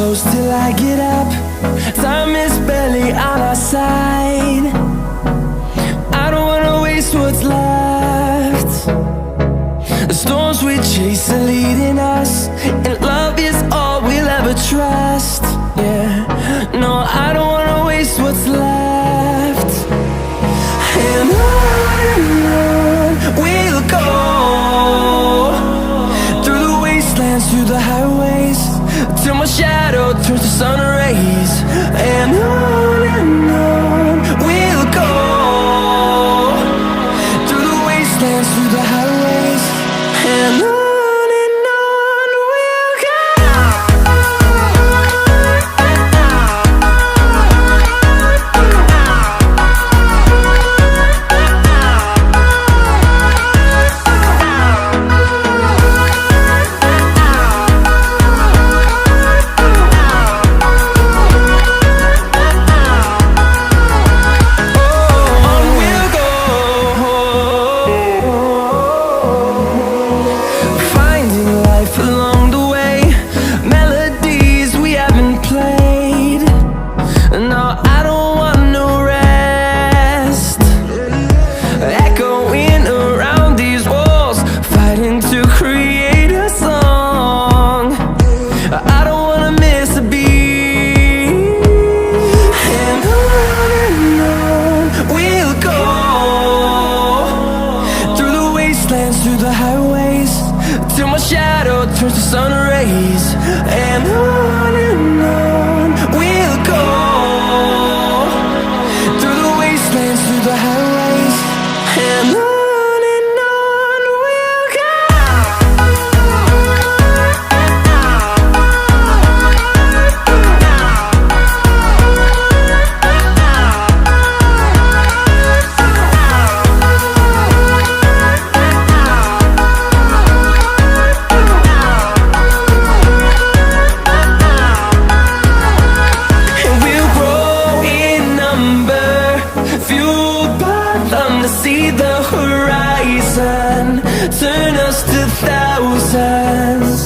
close till I get up. Time is barely on our side. I don't wanna waste what's left. The storms we chase are leading us, and love is all we'll ever trust. Yeah, no, I don't wanna waste what's left. And on we'll go, through the wastelands, through the highways, till my shadow turns to sun rays. And on we'll go, through the wastelands, through the highways, and on we'll go. Through the highways, till my shadow turns to sun rays. And on we'll go, through the wastelands, through the highways, and on we'll go. See the horizon turn us to thousands,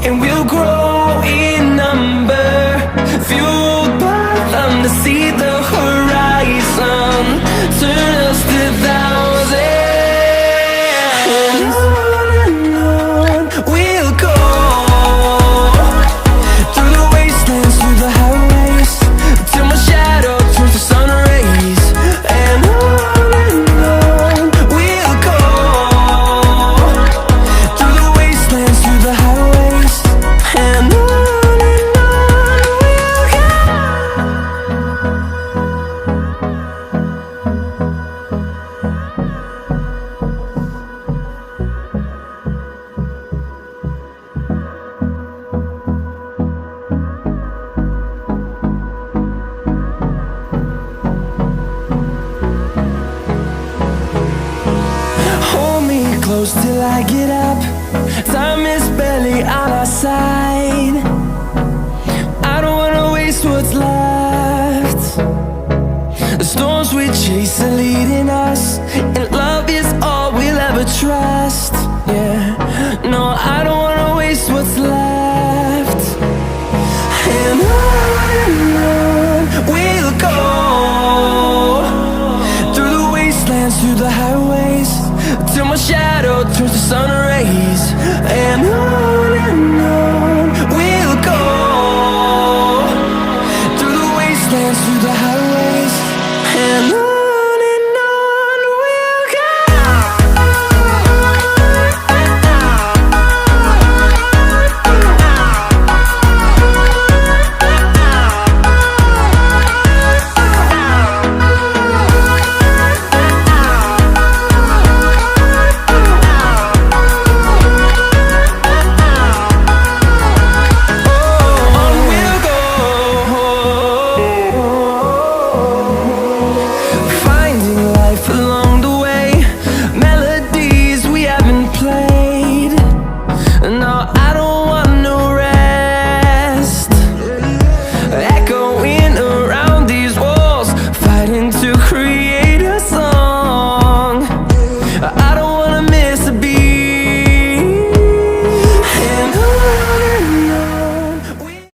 and we'll grow in number, fueled by them. To see the horizon turn us to thousands, and on we'll go, through the wastelands, through the highways, till my shadow turns to sun rays. And close till I get up. Time is barely on our side. I don't wanna waste what's left. The storms we chase are leading us, and love is all we'll ever trust. Yeah, no, I don't wanna waste what's left. And on we'll go, through the wastelands, through the highways, till my shadow turns to sun rays. And on we'll go, through the wastelands, through the highways, and on.